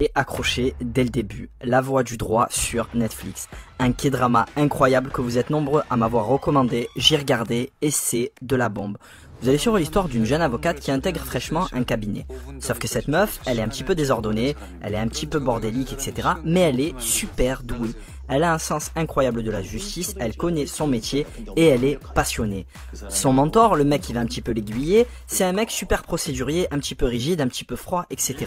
Et accroché dès le début, La Voix du droit sur Netflix. Un K-drama incroyable que vous êtes nombreux à m'avoir recommandé, j'ai regardé et c'est de la bombe. Vous allez suivre l'histoire d'une jeune avocate qui intègre fraîchement un cabinet. Sauf que cette meuf, elle est un petit peu désordonnée, elle est un petit peu bordélique, etc. Mais elle est super douée. Elle a un sens incroyable de la justice, elle connaît son métier et elle est passionnée. Son mentor, le mec qui va un petit peu l'aiguiller, c'est un mec super procédurier, un petit peu rigide, un petit peu froid, etc.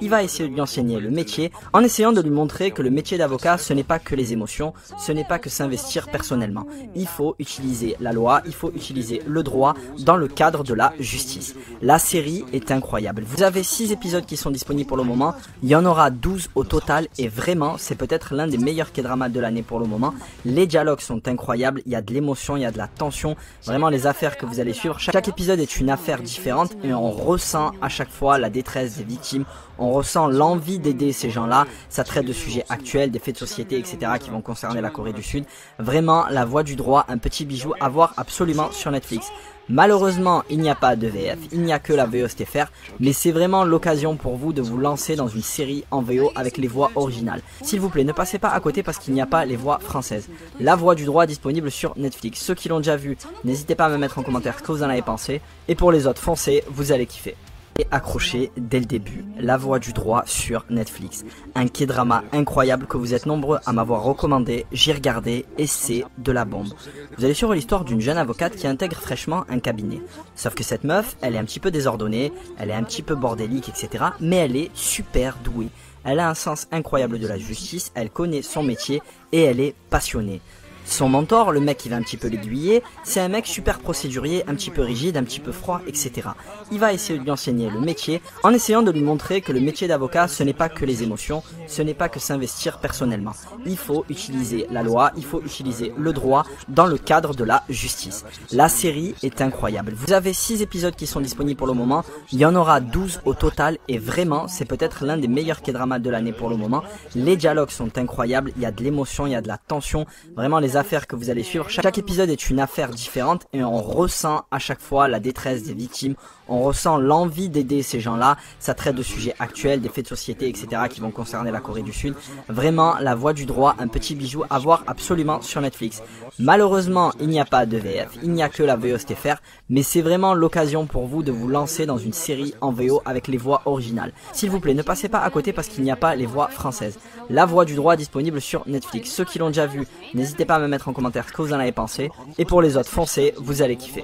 Il va essayer de lui enseigner le métier en essayant de lui montrer que le métier d'avocat, ce n'est pas que les émotions, ce n'est pas que s'investir personnellement. Il faut utiliser la loi, il faut utiliser le droit dans le cadre de la justice. La série est incroyable. Vous avez 6 épisodes qui sont disponibles pour le moment, il y en aura 12 au total et vraiment, c'est peut-être l'un des meilleurs K-dramas de l'année pour le moment. Les dialogues sont incroyables, il y a de l'émotion, il y a de la tension, vraiment les affaires que vous allez suivre. Chaque épisode est une affaire différente et on ressent à chaque fois la détresse des victimes, on ressent l'envie d'aider ces gens-là. Ça traite de sujets actuels, des faits de société, etc. qui vont concerner la Corée du Sud. Vraiment, La Voix du droit, un petit bijou à voir absolument sur Netflix. Malheureusement, il n'y a pas de VF, il n'y a que la VO STFR, mais c'est vraiment l'occasion pour vous de vous lancer dans une série en VO avec les voix originales. S'il vous plaît, ne passez pas à côté parce qu'il n'y a pas les voix françaises. La Voix du droit disponible sur Netflix. Ceux qui l'ont déjà vu, n'hésitez pas à me mettre en commentaire ce que vous en avez pensé. Et pour les autres, foncez, vous allez kiffer. Et accroché dès le début, La Voix du droit sur Netflix. Un K-drama incroyable que vous êtes nombreux à m'avoir recommandé, j'ai regardé et c'est de la bombe. Vous allez suivre l'histoire d'une jeune avocate qui intègre fraîchement un cabinet. Sauf que cette meuf, elle est un petit peu désordonnée, elle est un petit peu bordélique, etc. Mais elle est super douée. Elle a un sens incroyable de la justice, elle connaît son métier et elle est passionnée. Son mentor, le mec qui va un petit peu l'aiguiller, c'est un mec super procédurier, un petit peu rigide, un petit peu froid, etc. Il va essayer de lui enseigner le métier en essayant de lui montrer que le métier d'avocat, ce n'est pas que les émotions, ce n'est pas que s'investir personnellement. Il faut utiliser la loi, il faut utiliser le droit dans le cadre de la justice. La série est incroyable. Vous avez 6 épisodes qui sont disponibles pour le moment, il y en aura 12 au total et vraiment, c'est peut-être l'un des meilleurs K-dramas de l'année pour le moment. Les dialogues sont incroyables, il y a de l'émotion, il y a de la tension, vraiment les affaires que vous allez suivre. Chaque épisode est une affaire différente et on ressent à chaque fois la détresse des victimes, on ressent l'envie d'aider ces gens-là. Ça traite de sujets actuels, des faits de société, etc. qui vont concerner la Corée du Sud. Vraiment, La Voix du droit, un petit bijou à voir absolument sur Netflix. Malheureusement, il n'y a pas de VF, il n'y a que la VO STFR, mais c'est vraiment l'occasion pour vous de vous lancer dans une série en VO avec les voix originales. S'il vous plaît, ne passez pas à côté parce qu'il n'y a pas les voix françaises. La Voix du droit disponible sur Netflix. Ceux qui l'ont déjà vu, n'hésitez pas à me mettre en commentaire ce que vous en avez pensé. Et pour les autres, foncez, vous allez kiffer.